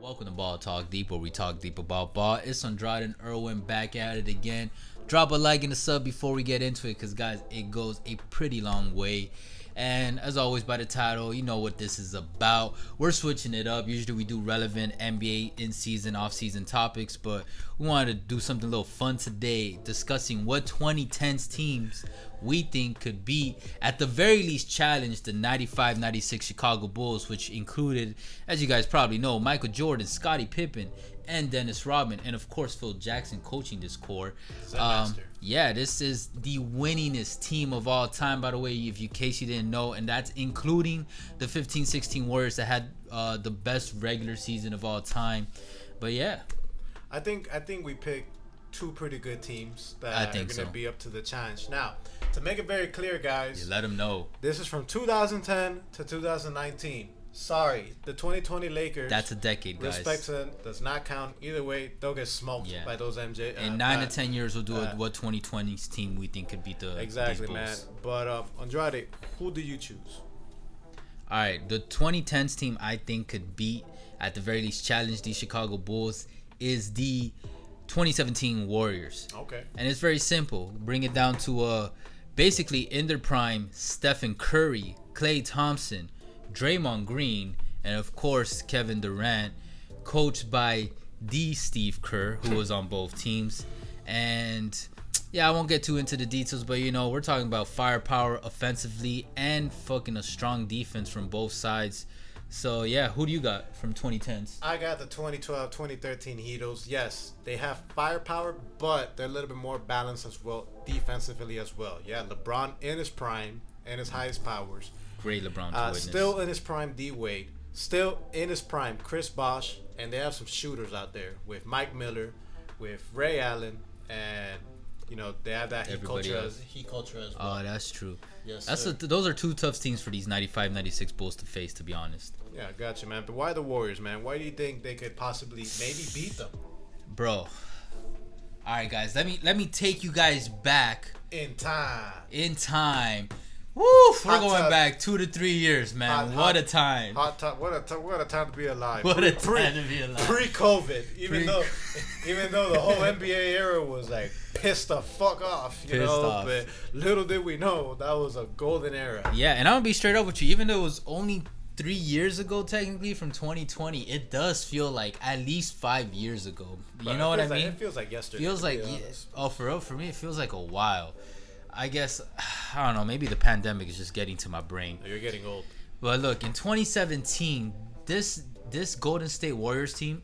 Welcome to Ball Talk Deep, where we talk deep about ball. It's Andrade and Irwin back at it again. Drop a like and a sub before we get into it, because guys, it goes a pretty long way. And as always, by the title, you know what this is about. We're switching it up. Usually we do relevant NBA in-season, off-season topics, but we wanted to do something a little fun today, discussing what 2010s teams we think could be, at the very least, challenge the 95-96 Chicago Bulls, which included, as you guys probably know, Michael Jordan, Scottie Pippen, and Dennis Rodman, and of course Phil Jackson coaching this core. Yeah, this is the winningest team of all time, by the way, if you case you didn't know, and that's including the 15-16 Warriors that had the best regular season of all time. But yeah, I think we picked two pretty good teams that are going to be up to the challenge. Now, to make it very clear, guys, let them know. This is from 2010 to 2019. Sorry, the 2020 Lakers. That's a decade, guys. Respect to them, does not count. Either way, they'll get smoked by those MJ. In 9 to 10 years, we'll do what 2020's team we think could beat the exactly, these man. But Andrade, who do you choose? All right, the 2010s team I think could beat, at the very least, challenge the Chicago Bulls is the 2017 Warriors. Okay. And it's very simple. Bring it down to basically in their prime, Steph and Curry, Klay Thompson, Draymond Green, and of course Kevin Durant, coached by the Steve Kerr, who was on both teams. And yeah, I won't get too into the details, but you know, we're talking about firepower offensively and fucking a strong defense from both sides. So yeah, who do you got from 2010s? I got the 2012, 2013 heatles. Yes, they have firepower, but they're a little bit more balanced as well, defensively as well. Yeah, LeBron in his prime and his highest powers. Great LeBron to witness. Still in his prime, D Wade. Still in his prime, Chris Bosh, and they have some shooters out there with Mike Miller, with Ray Allen, and you know they have that heat culture as well. Oh, that's true. Yes, those are two tough teams for these 95-96 Bulls to face, to be honest. Yeah, gotcha, man. But why the Warriors, man? Why do you think they could possibly maybe beat them, bro? All right, guys. Let me take you guys back in time. Woo! We're going back 2 to 3 years, man. What a time. What a time to be alive. What a time to be alive. Pre-COVID, even though the whole NBA era was like pissed the fuck off, but little did we know that was a golden era. Yeah, and I'm gonna be straight up with you. Even though it was only 3 years ago, technically, from 2020, it does feel like at least 5 years ago. You know what I mean? It feels like yesterday. For real, for me, it feels like a while. I guess, I don't know, maybe the pandemic is just getting to my brain. You're getting old. But look, in 2017, this Golden State Warriors team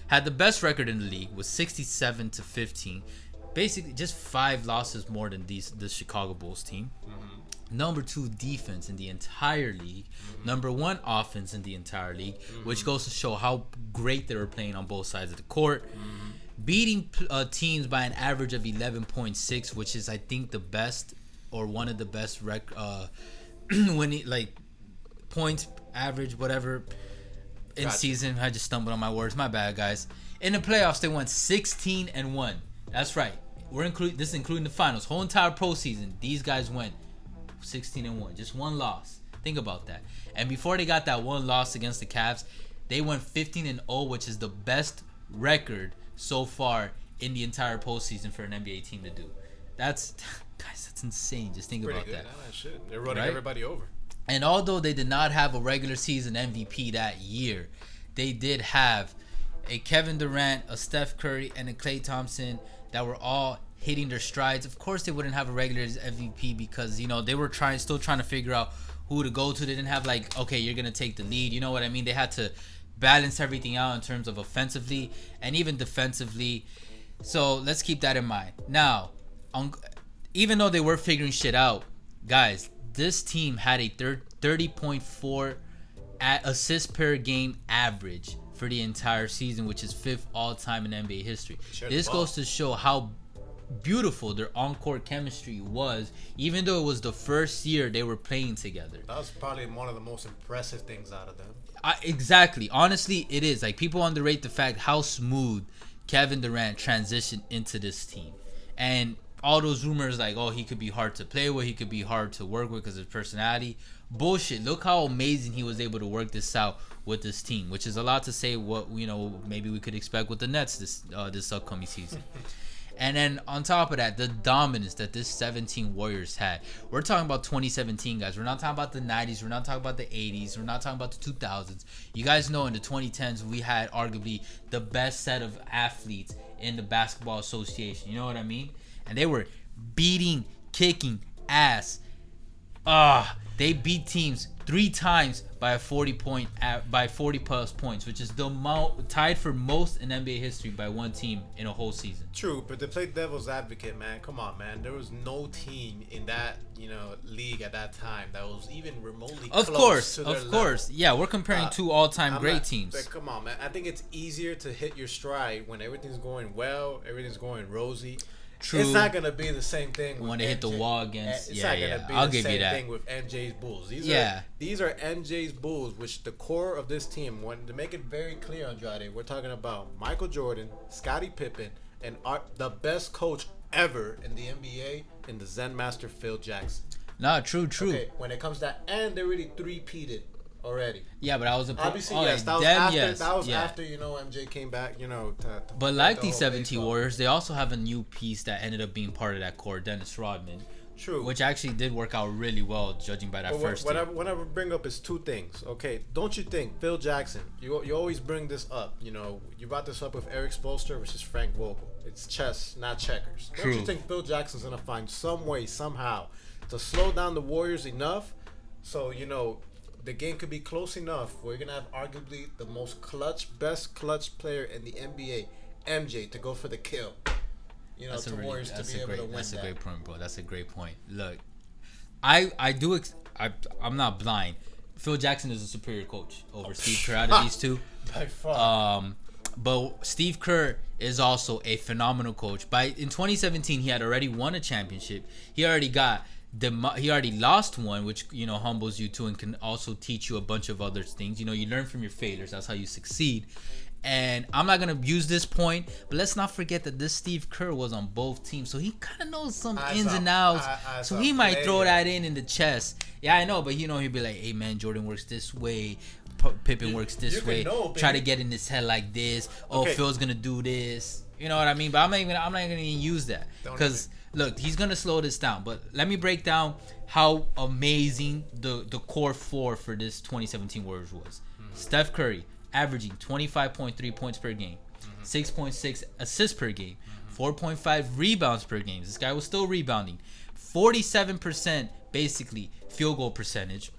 had the best record in the league with 67 to 15. Basically, just 5 losses more than the Chicago Bulls team. Mm-hmm. Number 2 defense in the entire league. Mm-hmm. Number 1 offense in the entire league, which goes to show how great they were playing on both sides of the court. Mm-hmm. Beating teams by an average of 11.6, which is, I think, the best or one of the best points average, whatever, in season. I just stumbled on my words. My bad, guys. In the playoffs, they went 16-1. That's right. This is including the finals. Whole entire postseason, these guys went 16-1. Just one loss. Think about that. And before they got that one loss against the Cavs, they went 15-0, which is the best record so far in the entire postseason for an NBA team to do. That's insane. Just think about that. Shit. They're running everybody over. And although they did not have a regular season MVP that year, they did have a Kevin Durant, a Steph Curry, and a Klay Thompson that were all hitting their strides. Of course, they wouldn't have a regular MVP because, you know, they were still trying to figure out who to go to. They didn't have okay, you're gonna take the lead. You know what I mean? They had to balance everything out in terms of offensively and even defensively. So let's keep that in mind. Now, even though they were figuring shit out, guys, this team had a 30.4 assists per game average for the entire season, which is 5th all-time in NBA history. This goes to show how beautiful their on-court chemistry was, even though it was the first year they were playing together. That was probably one of the most impressive things out of them. Exactly. Honestly, it is. Like, people underrate the fact how smooth Kevin Durant transitioned into this team. And all those rumors he could be hard to play with, he could be hard to work with because of his personality. bullshit. Look how amazing he was able to work this out with this team, which is a lot to say. What maybe we could expect with the Nets this upcoming season. And then on top of that, the dominance that this 17 Warriors had. We're talking about 2017, guys. We're not talking about the 90s. We're not talking about the 80s. We're not talking about the 2000s. You guys know in the 2010s, we had arguably the best set of athletes in the Basketball Association. You know what I mean? And they were kicking ass. They beat teams 3 times by 40 plus points, which is tied for most in NBA history by one team in a whole season. True, but to play devil's advocate, man, come on, man. There was no team in that league at that time that was even remotely close to their level. Of course, yeah, we're comparing 2 all-time great teams. But come on, man. I think it's easier to hit your stride when everything's going well, everything's going rosy. True. It's not gonna be the same thing when they hit the wall against. It's not gonna be I'll the give same you that. thing with MJ's Bulls. These are MJ's Bulls, which the core of this team. When to make it very clear, Andrade, we're talking about Michael Jordan, Scottie Pippen, and the best coach ever in the NBA, in the Zen Master Phil Jackson. Nah, true. Okay, when it comes to that, and they really three-peated already. Yeah, but I was obviously yes. That was after MJ came back. But like these 17 Warriors, they also have a new piece that ended up being part of that core, Dennis Rodman. True. Which actually did work out really well, judging by that first team. What I bring up is 2 things. Okay, don't you think Phil Jackson? You always bring this up. You brought this up with Erik Spoelstra versus Frank Vogel. It's chess, not checkers. True. Don't you think Phil Jackson's gonna find some way, somehow, to slow down the Warriors enough, so the game could be close enough where you're gonna have arguably the best clutch player in the NBA, MJ, to go for the kill. Warriors to be able to win. That's a great point, bro. That's a great point. Look, I'm not blind. Phil Jackson is a superior coach over Steve Kerr out of these two. By far. But Steve Kerr is also a phenomenal coach. In 2017, he had already won a championship. He already lost one, which humbles you too, and can also teach you a bunch of other things. You learn from your failures. That's how you succeed. And I'm not gonna use this point, but let's not forget that this Steve Kerr was on both teams, so he kind of knows some ins and outs. So he might throw that in the chest. Yeah, I know, but he'd be like, "Hey man, Jordan works this way, Pippen works this way. Try to get in his head like this. Okay. Phil's gonna do this. You know what I mean?" But I'm not gonna even use that, because look, he's gonna slow this down. But let me break down how amazing the core 4 for this 2017 Warriors was. Steph Curry averaging 25.3 points per game, 6.6 assists per game, 4.5 rebounds per game. This guy was still rebounding. 47% basically field goal percentage,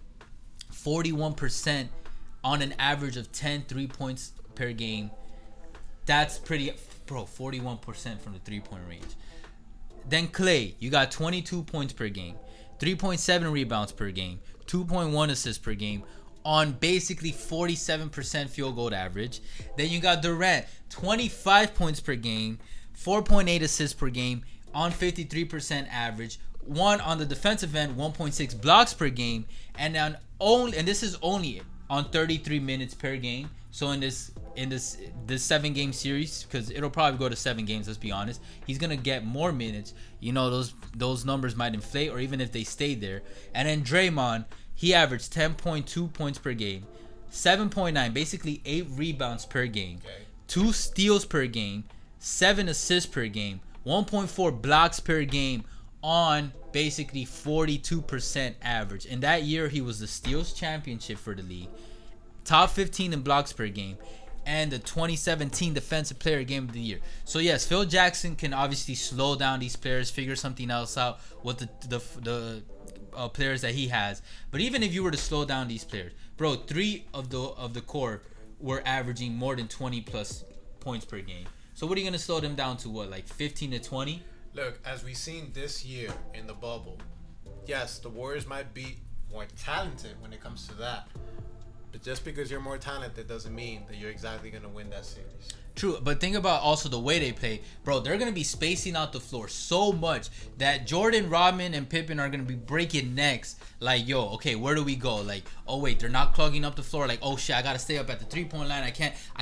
41% on an average of 10 3-points per game. That's pretty, bro. 41% from the 3-point range. Then Klay, you got 22 points per game, 3.7 rebounds per game, 2.1 assists per game, on basically 47% field goal average. Then you got Durant, 25 points per game, 4.8 assists per game, on 53% average. One on the defensive end, 1.6 blocks per game, and this is only on 33 minutes per game. So in this 7-game series, because it'll probably go to 7 games, let's be honest, he's gonna get more minutes. Those numbers might inflate, or even if they stay there. And then Draymond, he averaged 10.2 points per game, 7.9, basically 8 rebounds per game, 2 steals per game, 7 assists per game, 1.4 blocks per game, on basically 42% average. In that year, he was the steals championship for the league, top 15 in blocks per game, and the 2017 Defensive Player Game of the Year. So yes, Phil Jackson can obviously slow down these players, figure something else out with the players that he has. But even if you were to slow down these players, bro, 3 of the core were averaging more than 20 plus points per game. So what are you gonna slow them down to? What, like 15 to 20? Look, as we've seen this year in the bubble, yes, the Warriors might be more talented when it comes to that. But just because you're more talented doesn't mean that you're exactly going to win that series. True, but think about also the way they play. Bro, they're going to be spacing out the floor so much that Jordan, Rodman, and Pippen are going to be breaking necks. Like, yo, okay, where do we go? Like, oh, wait, they're not clogging up the floor. Like, oh, shit, I got to stay up at the 3-point line. I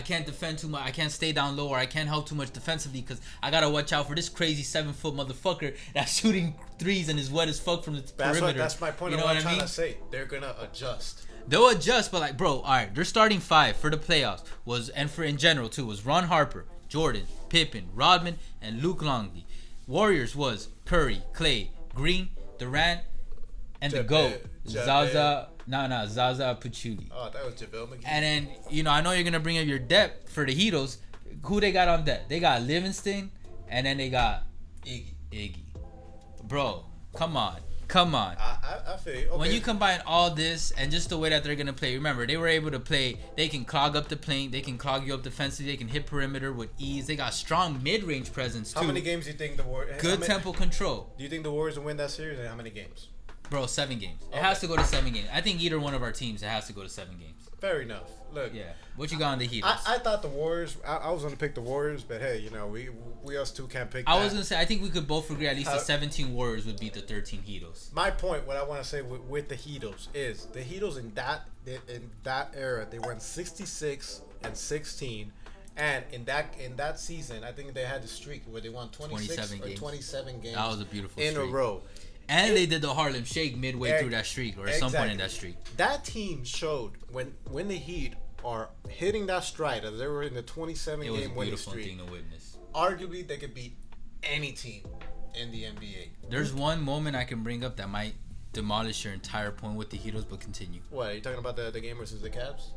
can't defend too much. I can't stay down low, or I can't help too much defensively because I got to watch out for this crazy 7-foot motherfucker that's shooting threes and is wet as fuck from the perimeter. That's my point. You of know what what I'm I mean? trying to say. They're gonna adjust. They'll adjust, but like, bro, all right, their starting five for the playoffs was, and for in general too, was Ron Harper, Jordan, Pippen, Rodman, and Luke Longley. Warriors was Curry, Klay, Green, Durant, and the GOAT, Zaza Pachulia. Oh, that was JaVale McGee. And then, you know, I know you're gonna bring up your depth for the Heatles. Who they got on deck? They got Livingston, and then they got Iggy. Bro, come on. I feel you. Okay. When you combine all this and just the way that they're gonna play, remember they were able to play. They can clog up the paint. They can clog you up defensively. They can hit perimeter with ease. They got strong mid-range presence too. How many games do you think the Warriors? Good tempo control. Do you think the Warriors will win that series? And how many games? Bro, 7 games. It has to go to 7 games. I think either one of our teams, it has to go to 7 games. Fair enough. Look. Yeah. What you got on the Heat? I thought the Warriors. I was gonna pick the Warriors, but hey, you know we us two can't pick. I was gonna say I think we could both agree at least the 17 Warriors would beat the 13 Heatles. My point, what I want to say with the Heatles is the Heatles in that era they went 66 and 16, and in that season I think they had the streak where they won 27 games. That was a beautiful in streak. A row. And they did the Harlem Shake midway through that streak, or at some point in that streak. That team showed when the Heat are hitting that stride, as they were in the 27-game winning streak. Thing to witness. Arguably, they could beat any team in the NBA. There's one moment I can bring up that might demolish your entire point with the Heatles, but continue. What, are you talking about the game versus the Cavs?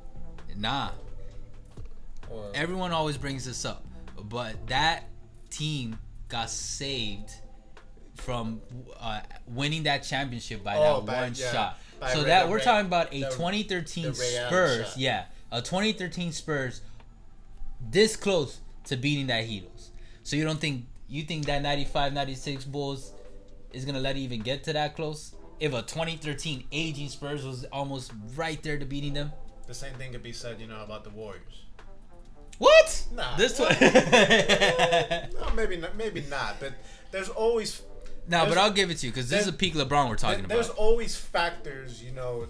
Nah. Or... Everyone always brings this up, but that team got saved from winning that championship by one shot. So that we're talking about a 2013 Spurs, a 2013 Spurs this close to beating that Heatles. So you think that 95-96 Bulls is gonna let it even get to that close? If a 2013 aging Spurs was almost right there to beating them. The same thing could be said, about the Warriors. What? Nah. This one. No, maybe not. But there's always. No, but I'll give it to you because this is a peak LeBron we're talking about. There's always factors,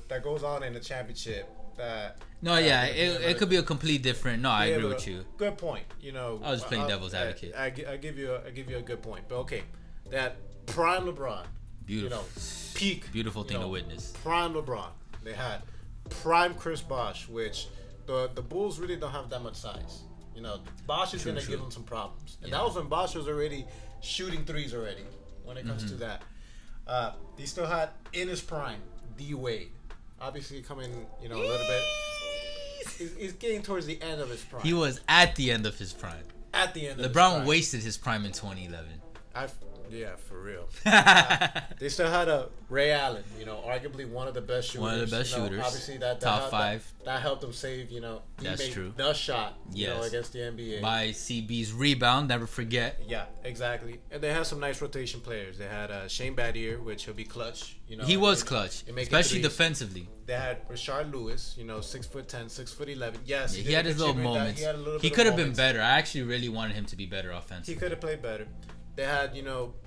that goes on in the championship that. No, it could be a complete different. No, I agree with you. Good point. I was playing devil's advocate. I give you a good point. But okay, that prime LeBron. Beautiful. Peak. Beautiful thing to witness. Prime LeBron. They had prime Chris Bosh, which the Bulls really don't have that much size. Bosh is gonna give them some problems, and that was when Bosh was already shooting threes already. When it comes to that, he still had in his prime D Wade, obviously coming a little bit. He's getting towards the end of his prime. He was at the end of his prime. At the end. LeBron wasted his prime in 2011. Yeah, for real. They still had a Ray Allen, arguably one of the best shooters. One of the best shooters. Obviously, that top 5. That helped them save. That's made true. The shot. Yes. Against the NBA. By CB's rebound, never forget. Yeah, exactly. And they had some nice rotation players. They had Shane Battier, which he'll be clutch. He was clutch, especially defensively. They had Rashard Lewis, 6'10", 6'11". Yes, he had his little moments. He could have been better. I actually really wanted him to be better offensively. He could have played better. They had,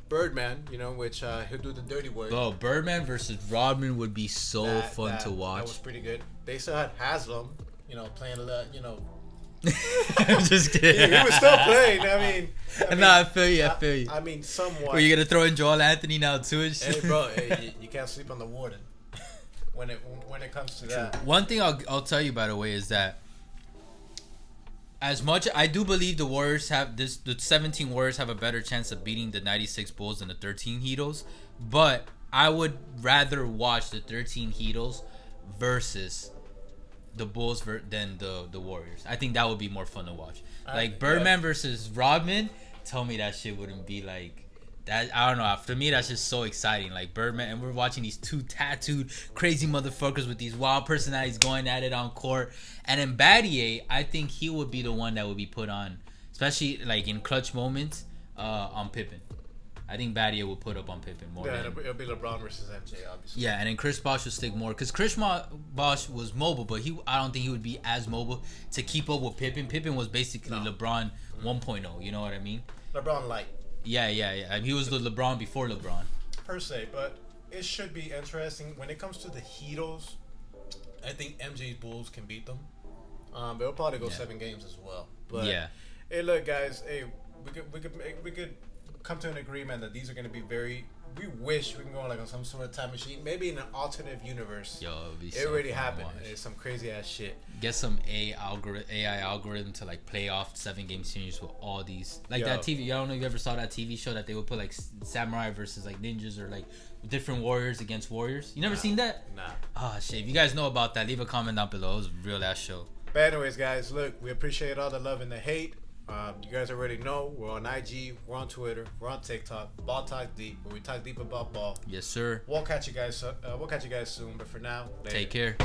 Birdman, which he'll do the dirty work. Bro, Birdman versus Rodman would be so fun to watch. That was pretty good. They still had Haslam, playing a little, I'm just kidding. He was still playing. I mean, I feel you. I mean, somewhat. Were you gonna throw in Joel Anthony now too? And shit? Hey, bro, you can't sleep on the warden when it comes to that. One thing I'll tell you, by the way, is that as much I do believe the Warriors have the 17 Warriors have a better chance of beating the 96 Bulls than the 13 Heatles, but I would rather watch the 13 Heatles versus the Bulls than the Warriors. I think that would be more fun to watch. Like Birdman versus Rodman, tell me that shit wouldn't be like that. I don't know. For me, that's just so exciting. Like Birdman, and we're watching these two tattooed crazy motherfuckers with these wild personalities going at it on court. And then Battier, I think he would be the one that would be put on, especially like in clutch moments, on Pippen. I think Battier would put up on Pippen more. Yeah, it'll be LeBron versus MJ, obviously. Yeah, and then Chris Bosh would stick more because Chris Bosh was mobile, but I don't think he would be as mobile to keep up with Pippen. Pippen was basically LeBron 1.0. You know what I mean? LeBron light. Yeah. He was the LeBron before LeBron. Per se, but it should be interesting. When it comes to the Heatles, I think MJ's Bulls can beat them. They'll probably go 7 games as well. But hey, look, guys. Hey, we could come to an agreement that these are going to be very. We wish we can go like on some sort of time machine, maybe in an alternative universe. Yo, it'd be it so already fun happened. to watch. It's some crazy ass shit. Get some AI algorithm to like play off 7-game series with all these like that TV. I don't know if you ever saw that TV show that they would put like samurai versus like ninjas or like different warriors against warriors. You never seen that? Nah. Oh shit! If you guys know about that, leave a comment down below. It was a real ass show. But anyways, guys, look, we appreciate all the love and the hate. You guys already know we're on IG, we're on Twitter, we're on TikTok. Ball Talk Deep, where we talk deep about ball. Yes, sir. We'll catch you guys. We'll catch you guys soon. But for now, later. Take care.